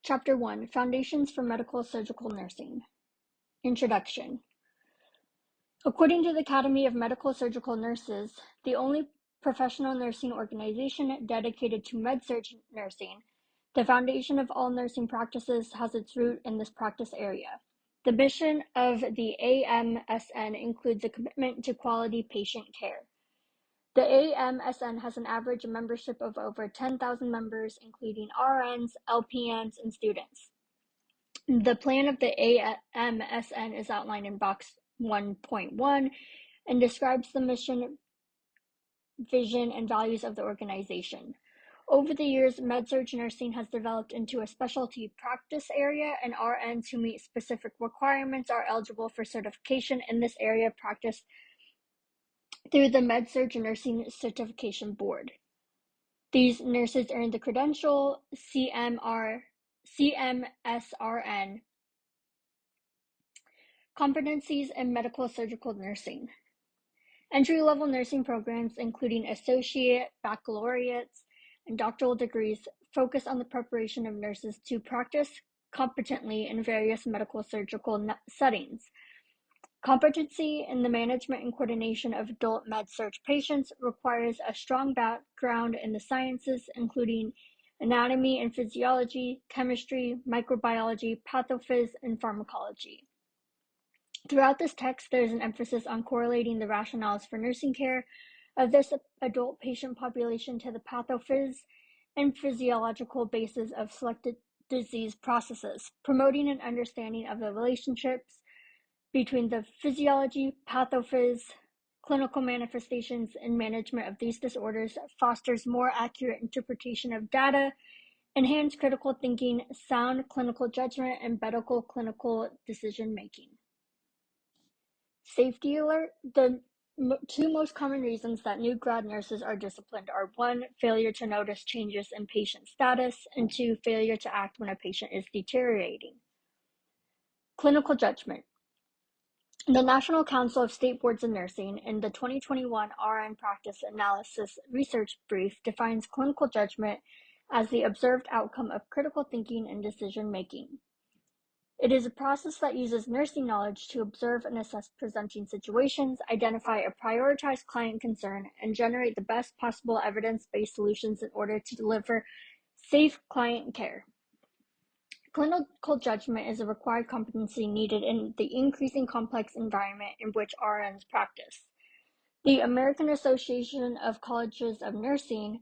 Chapter 1, Foundations for Medical Surgical Nursing. Introduction. According to the Academy of Medical Surgical Nurses, the only professional nursing organization dedicated to med-surg nursing, the foundation of all nursing practices has its root in this practice area. The mission of the AMSN includes a commitment to quality patient care. The AMSN has an average membership of over 10,000 members, including RNs, LPNs, and students. The plan of the AMSN is outlined in Box 1.1 and describes the mission, vision, and values of the organization. Over the years, med-surg nursing has developed into a specialty practice area, and RNs who meet specific requirements are eligible for certification in this area of practice through the Med-Surg Nursing Certification Board. These nurses earn the credential CMSRN, Competencies in Medical Surgical Nursing. Entry-level nursing programs, including associate, baccalaureates, and doctoral degrees, focus on the preparation of nurses to practice competently in various medical surgical settings. Competency in the management and coordination of adult med-surg patients requires a strong background in the sciences, including anatomy and physiology, chemistry, microbiology, pathophys, and pharmacology. Throughout this text, there is an emphasis on correlating the rationales for nursing care of this adult patient population to the pathophys and physiological basis of selected disease processes, promoting an understanding of the relationships between the physiology, pathophys, clinical manifestations, and management of these disorders fosters more accurate interpretation of data, enhanced critical thinking, sound clinical judgment, and better clinical decision-making. Safety alert. The two most common reasons that new grad nurses are disciplined are 1, failure to notice changes in patient status, and 2, failure to act when a patient is deteriorating. Clinical judgment. The National Council of State Boards of Nursing, in the 2021 RN Practice Analysis Research Brief, defines clinical judgment as the observed outcome of critical thinking and decision-making. It is a process that uses nursing knowledge to observe and assess presenting situations, identify a prioritized client concern, and generate the best possible evidence-based solutions in order to deliver safe client care. Clinical judgment is a required competency needed in the increasing complex environment in which RNs practice. The American Association of Colleges of Nursing,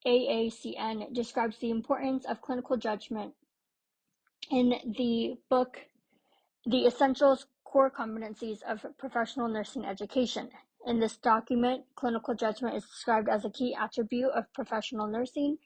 AACN, describes the importance of clinical judgment in the book, The Essentials Core Competencies of Professional Nursing Education. In this document, clinical judgment is described as a key attribute of professional nursing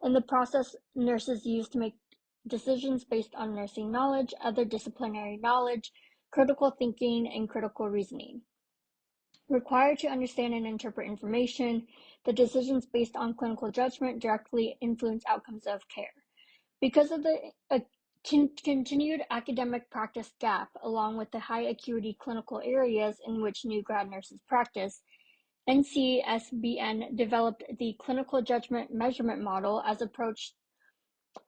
and the process nurses use to make decisions based on nursing knowledge, other disciplinary knowledge, critical thinking, and critical reasoning. Required to understand and interpret information, the decisions based on clinical judgment directly influence outcomes of care. Because of the continued academic practice gap, along with the high acuity clinical areas in which new grad nurses practice, NCSBN developed the Clinical Judgment Measurement Model as approach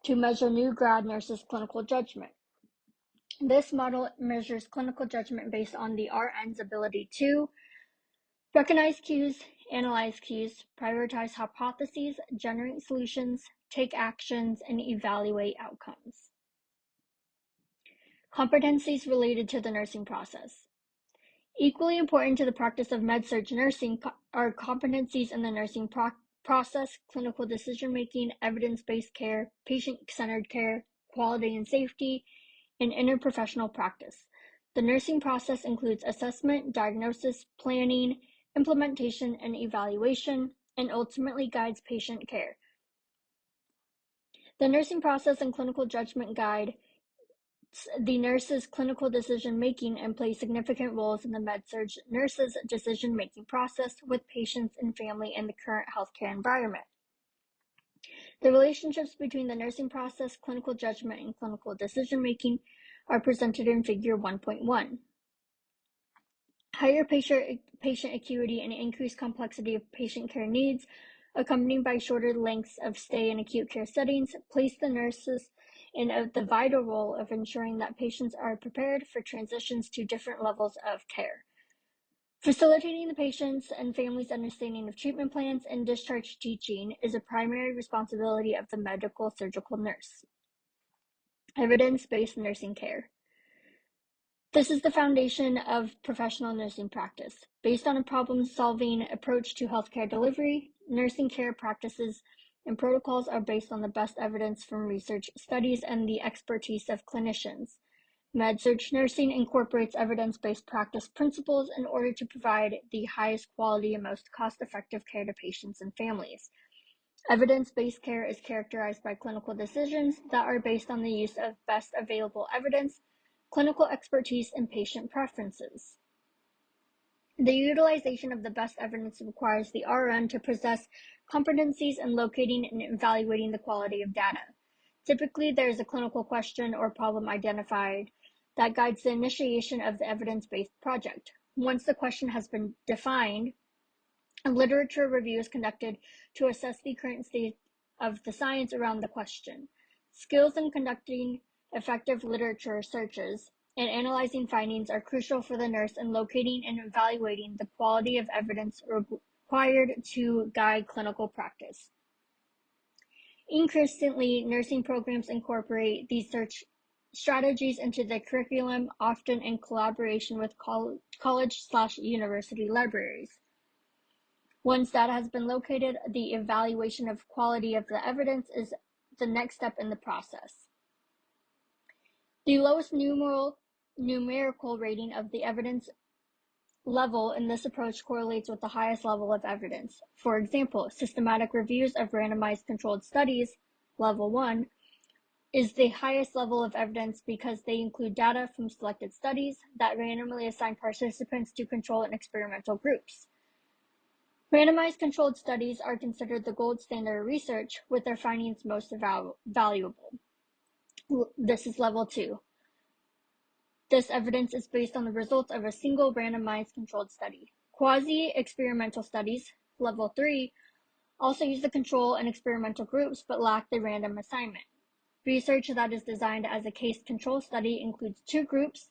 to measure new grad nurses' clinical judgment. This model measures clinical judgment based on the RN's ability to recognize cues, analyze cues, prioritize hypotheses, generate solutions, take actions, and evaluate outcomes. Competencies related to the nursing process. Equally important to the practice of med-surg nursing are competencies in the nursing process, clinical decision-making, evidence-based care, patient-centered care, quality and safety, and interprofessional practice. The nursing process includes assessment, diagnosis, planning, implementation, and evaluation, and ultimately guides patient care. The nursing process and clinical judgment guide the nurse's clinical decision-making and play significant roles in the med-surg nurse's decision-making process with patients and family in the current healthcare environment. The relationships between the nursing process, clinical judgment, and clinical decision-making are presented in Figure 1.1. Higher patient acuity and increased complexity of patient care needs, accompanied by shorter lengths of stay in acute care settings, place the nurses and of the vital role of ensuring that patients are prepared for transitions to different levels of care. Facilitating the patients' and families' understanding of treatment plans and discharge teaching is a primary responsibility of the medical surgical nurse. Evidence-based nursing care. This is the foundation of professional nursing practice. Based on a problem-solving approach to healthcare delivery, nursing care practices and protocols are based on the best evidence from research studies and the expertise of clinicians. Med-surg nursing incorporates evidence-based practice principles in order to provide the highest quality and most cost-effective care to patients and families. Evidence-based care is characterized by clinical decisions that are based on the use of best available evidence, clinical expertise, and patient preferences. The utilization of the best evidence requires the RN to possess competencies in locating and evaluating the quality of data. Typically, there is a clinical question or problem identified that guides the initiation of the evidence-based project. Once the question has been defined, a literature review is conducted to assess the current state of the science around the question. Skills in conducting effective literature searches and analyzing findings are crucial for the nurse in locating and evaluating the quality of evidence required to guide clinical practice. Increasingly, nursing programs incorporate these search strategies into the curriculum, often in collaboration with college/university libraries. Once data has been located, the evaluation of quality of the evidence is the next step in the process. The lowest numerical rating of the evidence level in this approach correlates with the highest level of evidence. For example, systematic reviews of randomized controlled studies, level 1, is the highest level of evidence because they include data from selected studies that randomly assign participants to control and experimental groups. Randomized controlled studies are considered the gold standard of research, with their findings most valuable. This is level 2. This evidence is based on the results of a single randomized controlled study. Quasi-experimental studies, level 3, also use the control and experimental groups but lack the random assignment. Research that is designed as a case control study includes 2 groups,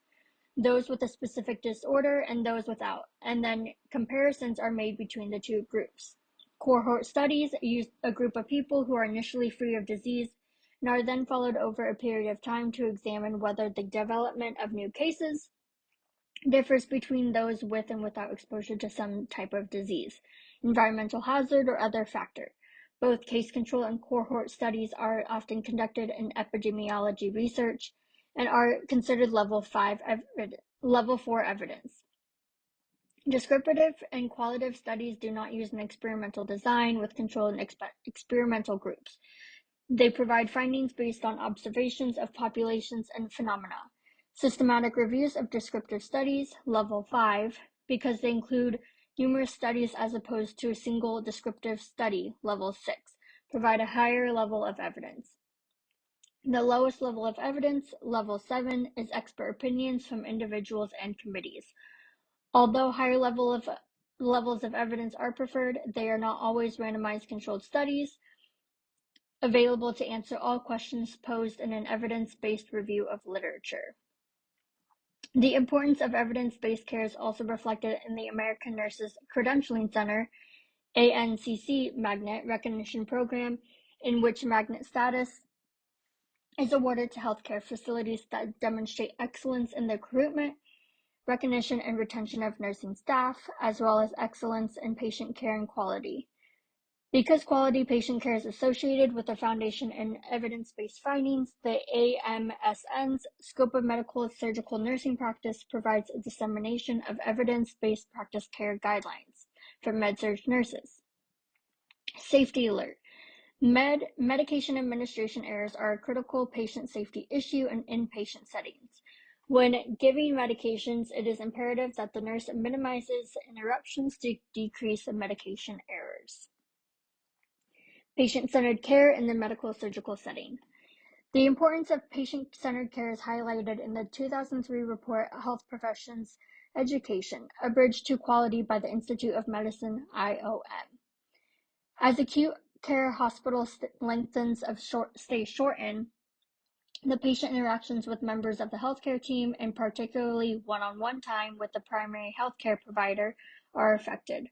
those with a specific disorder and those without, and then comparisons are made between the 2 groups. Cohort studies use a group of people who are initially free of disease and are then followed over a period of time to examine whether the development of new cases differs between those with and without exposure to some type of disease, environmental hazard, or other factor. Both case control and cohort studies are often conducted in epidemiology research and are considered level 4 evidence. Descriptive and qualitative studies do not use an experimental design with control and experimental groups. They provide findings based on observations of populations and phenomena. Systematic reviews of descriptive studies, level 5, because they include numerous studies as opposed to a single descriptive study, level 6, provide a higher level of evidence. The lowest level of evidence, level 7, is expert opinions from individuals and committees. Although higher levels of evidence are preferred, they are not always randomized controlled studies available to answer all questions posed in an evidence-based review of literature. The importance of evidence-based care is also reflected in the American Nurses Credentialing Center, ANCC Magnet Recognition Program, in which magnet status is awarded to healthcare facilities that demonstrate excellence in the recruitment, recognition, and retention of nursing staff, as well as excellence in patient care and quality. Because quality patient care is associated with a foundation in evidence-based findings, the AMSN's scope of medical surgical nursing practice provides a dissemination of evidence-based practice care guidelines for med-surg nurses. Safety alert. Medication administration errors are a critical patient safety issue in inpatient settings. When giving medications, it is imperative that the nurse minimizes interruptions to decrease medication errors. Patient-centered care in the medical surgical setting. The importance of patient-centered care is highlighted in the 2003 report, Health Professions Education, A Bridge to Quality by the Institute of Medicine, IOM. As acute care hospital lengthens of stay shorten, The patient interactions with members of the healthcare team, and particularly one-on-one time with the primary healthcare provider, are affected.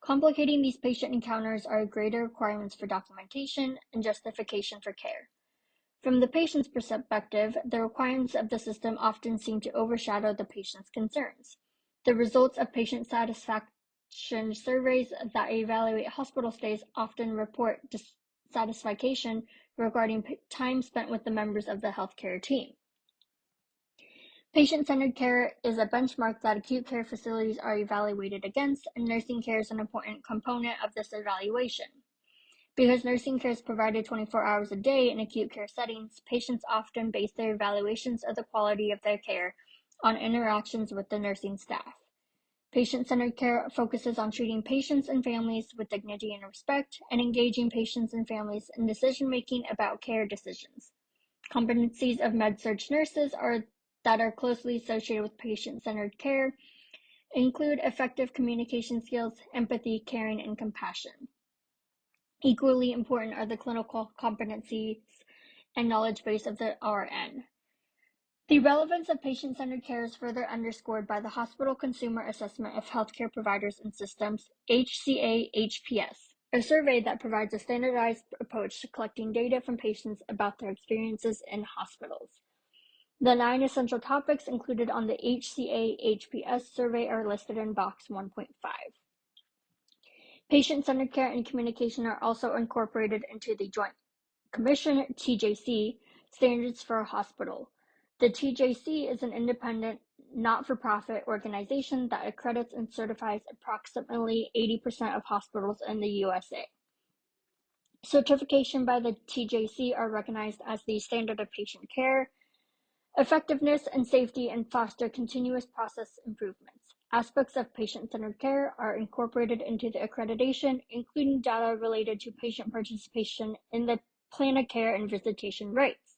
Complicating these patient encounters are greater requirements for documentation and justification for care. From the patient's perspective, the requirements of the system often seem to overshadow the patient's concerns. The results of patient satisfaction surveys that evaluate hospital stays often report dissatisfaction regarding time spent with the members of the healthcare team. Patient-centered care is a benchmark that acute care facilities are evaluated against, and nursing care is an important component of this evaluation. Because nursing care is provided 24 hours a day in acute care settings, patients often base their evaluations of the quality of their care on interactions with the nursing staff. Patient-centered care focuses on treating patients and families with dignity and respect, and engaging patients and families in decision-making about care decisions. Competencies of med-surg nurses that are closely associated with patient-centered care include effective communication skills, empathy, caring, and compassion. Equally important are the clinical competencies and knowledge base of the RN. The relevance of patient-centered care is further underscored by the Hospital Consumer Assessment of Healthcare Providers and Systems, HCA-HPS, a survey that provides a standardized approach to collecting data from patients about their experiences in hospitals. The 9 essential topics included on the HCA-HPS survey are listed in box 1.5. Patient-centered care and communication are also incorporated into the Joint Commission (TJC) standards for a hospital. The TJC is an independent, not-for-profit organization that accredits and certifies approximately 80% of hospitals in the USA. Certification by the TJC are recognized as the standard of patient care, effectiveness, and safety, and foster continuous process improvements. Aspects of patient-centered care are incorporated into the accreditation, including data related to patient participation in the plan of care and visitation rights.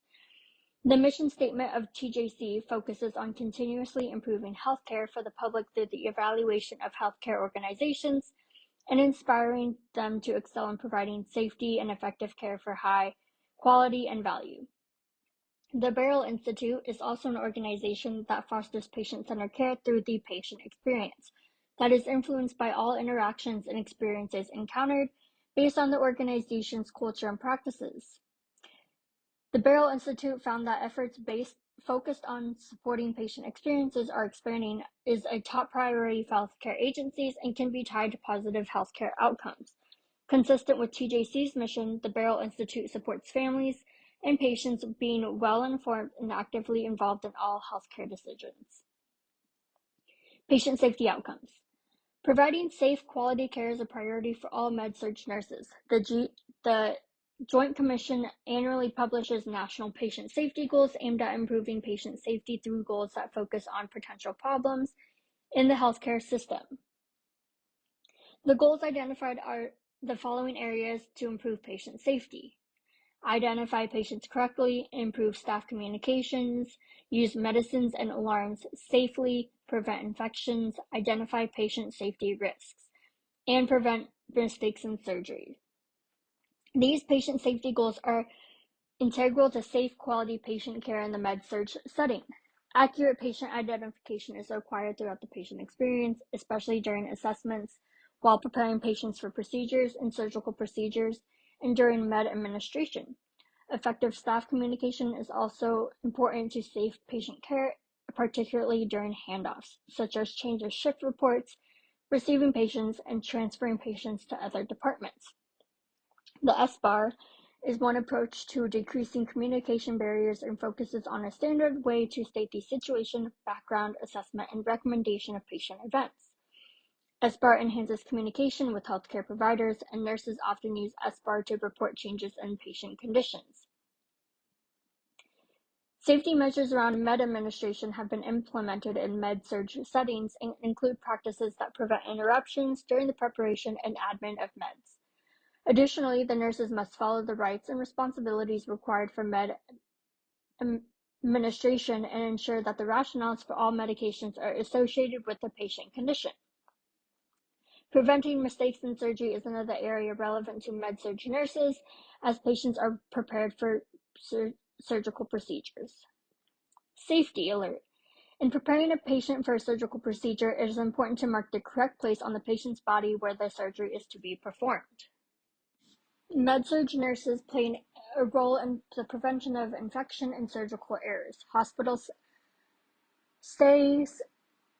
The mission statement of TJC focuses on continuously improving healthcare for the public through the evaluation of healthcare organizations and inspiring them to excel in providing safety and effective care for high quality and value. The Barrel Institute is also an organization that fosters patient-centered care through the patient experience that is influenced by all interactions and experiences encountered based on the organization's culture and practices. The Barrel Institute found that efforts focused on supporting patient experiences are expanding is a top priority for healthcare agencies and can be tied to positive healthcare outcomes. Consistent with TJC's mission, the Barrel Institute supports families and patients being well-informed and actively involved in all healthcare decisions. Patient safety outcomes. Providing safe, quality care is a priority for all med-surg nurses. The Joint Commission annually publishes national patient safety goals aimed at improving patient safety through goals that focus on potential problems in the healthcare system. The goals identified are the following areas to improve patient safety: identify patients correctly, improve staff communications, use medicines and alarms safely, prevent infections, identify patient safety risks, and prevent mistakes in surgery. These patient safety goals are integral to safe, quality patient care in the med-surg setting. Accurate patient identification is required throughout the patient experience, especially during assessments, while preparing patients for procedures and surgical procedures, and during med administration. Effective staff communication is also important to safe patient care, particularly during handoffs, such as change of shift reports, receiving patients, and transferring patients to other departments. The SBAR is one approach to decreasing communication barriers and focuses on a standard way to state the situation, background, assessment, and recommendation of patient events. SBAR enhances communication with healthcare providers, and nurses often use SBAR to report changes in patient conditions. Safety measures around med administration have been implemented in med-surg settings and include practices that prevent interruptions during the preparation and admin of meds. Additionally, the nurses must follow the rights and responsibilities required for med administration and ensure that the rationales for all medications are associated with the patient condition. Preventing mistakes in surgery is another area relevant to med-surg nurses, as patients are prepared for surgical procedures. Safety alert. In preparing a patient for a surgical procedure, it is important to mark the correct place on the patient's body where the surgery is to be performed. Med-surg nurses play a role in the prevention of infection and surgical errors. Hospital stays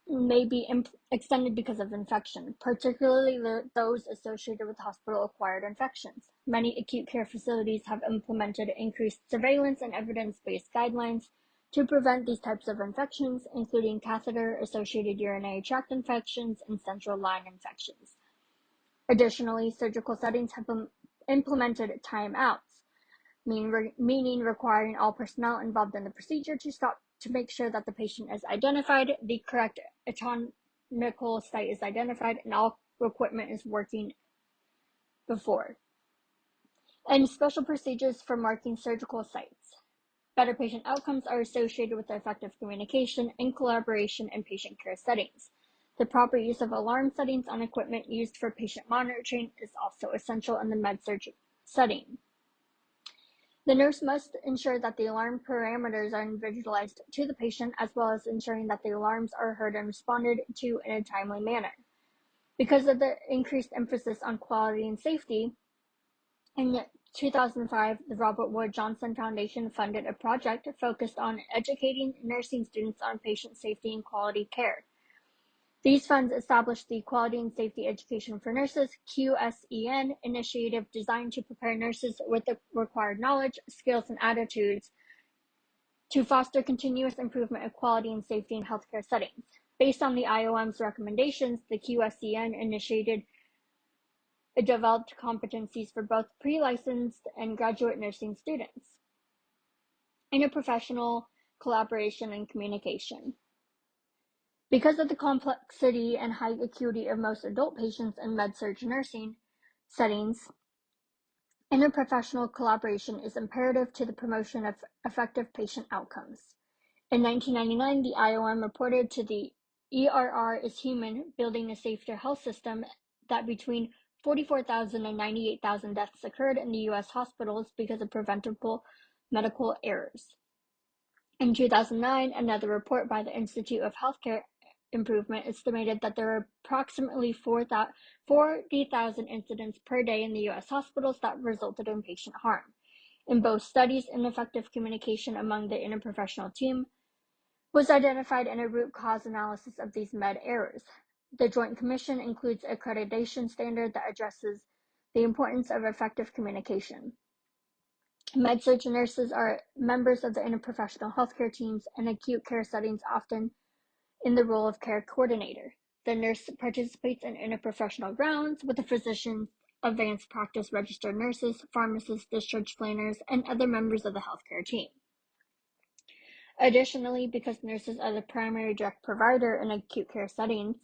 may be extended because of infection, particularly those associated with hospital-acquired infections. Many acute care facilities have implemented increased surveillance and evidence-based guidelines to prevent these types of infections, including catheter-associated urinary tract infections and central line infections. Additionally, surgical settings have implemented timeouts, meaning requiring all personnel involved in the procedure to stop to make sure that the patient is identified, the correct anatomical site is identified, and all equipment is working before. And special procedures for marking surgical sites. Better patient outcomes are associated with effective communication and collaboration in patient care settings. The proper use of alarm settings on equipment used for patient monitoring is also essential in the med-surg setting. The nurse must ensure that the alarm parameters are individualized to the patient, as well as ensuring that the alarms are heard and responded to in a timely manner. Because of the increased emphasis on quality and safety, in 2005, the Robert Wood Johnson Foundation funded a project focused on educating nursing students on patient safety and quality care. These funds established the Quality and Safety Education for Nurses (QSEN) initiative designed to prepare nurses with the required knowledge, skills, and attitudes to foster continuous improvement of quality and safety in healthcare settings. Based on the IOM's recommendations, the QSEN initiated developed competencies for both pre-licensed and graduate nursing students, interprofessional collaboration and communication. Because of the complexity and high acuity of most adult patients in med-surg nursing settings, interprofessional collaboration is imperative to the promotion of effective patient outcomes. In 1999, the IOM reported to the ERR is Human, Building a Safer Health System, that between 44,000 and 98,000 deaths occurred in the U.S. hospitals because of preventable medical errors. In 2009, another report by the Institute of Healthcare Improvement estimated that there are approximately 40,000 incidents per day in the U.S. hospitals that resulted in patient harm. In both studies, ineffective communication among the interprofessional team was identified in a root cause analysis of these med errors. The Joint Commission includes an accreditation standard that addresses the importance of effective communication. Med-surg nurses are members of the interprofessional healthcare teams and acute care settings, often in the role of care coordinator. The nurse participates in interprofessional rounds with the physicians, advanced practice registered nurses, pharmacists, discharge planners, and other members of the healthcare team. Additionally, because nurses are the primary direct provider in acute care settings,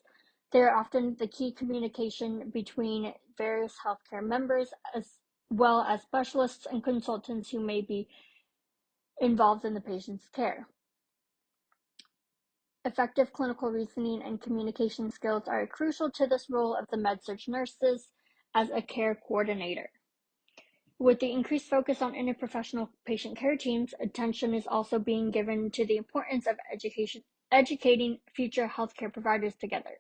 they are often the key communication between various healthcare members, as well as specialists and consultants who may be involved in the patient's care. Effective clinical reasoning and communication skills are crucial to this role of the med-surg nurses as a care coordinator. With the increased focus on interprofessional patient care teams, attention is also being given to the importance of educating future healthcare providers together.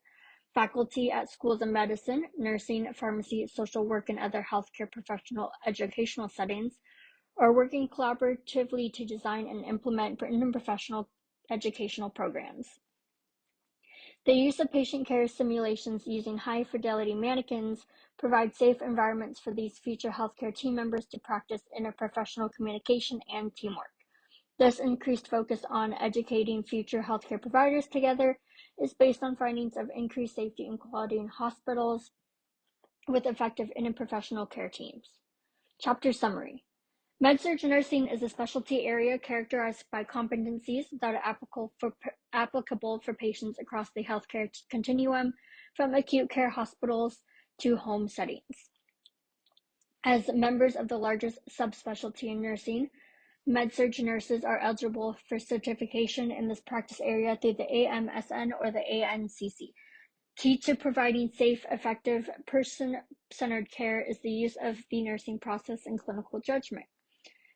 Faculty at schools of medicine, nursing, pharmacy, social work, and other healthcare professional educational settings are working collaboratively to design and implement interprofessional educational programs. The use of patient care simulations using high-fidelity mannequins provide safe environments for these future healthcare team members to practice interprofessional communication and teamwork. This increased focus on educating future healthcare providers together is based on findings of increased safety and quality in hospitals with effective interprofessional care teams. Chapter summary. Med-surg nursing is a specialty area characterized by competencies that are applicable for patients across the healthcare continuum, from acute care hospitals to home settings. As members of the largest subspecialty in nursing, med-surg nurses are eligible for certification in this practice area through the AMSN or the ANCC. Key to providing safe, effective, person-centered care is the use of the nursing process and clinical judgment.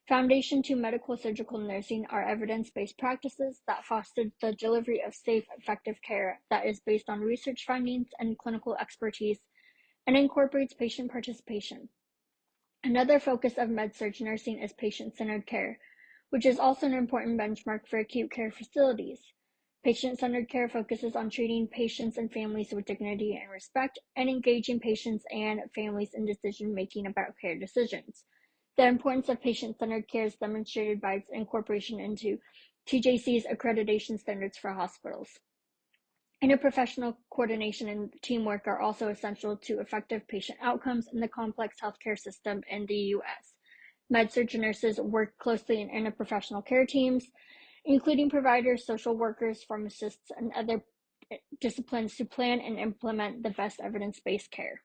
Foundation to medical surgical nursing are evidence-based practices that foster the delivery of safe, effective care that is based on research findings and clinical expertise and incorporates patient participation. Another focus of med-surg nursing is patient-centered care, which is also an important benchmark for acute care facilities. Patient-centered care focuses on treating patients and families with dignity and respect and engaging patients and families in decision-making about care decisions. The importance of patient-centered care is demonstrated by its incorporation into TJC's accreditation standards for hospitals. Interprofessional coordination and teamwork are also essential to effective patient outcomes in the complex healthcare system in the U.S. Med-surg nurses work closely in interprofessional care teams, including providers, social workers, pharmacists, and other disciplines to plan and implement the best evidence-based care.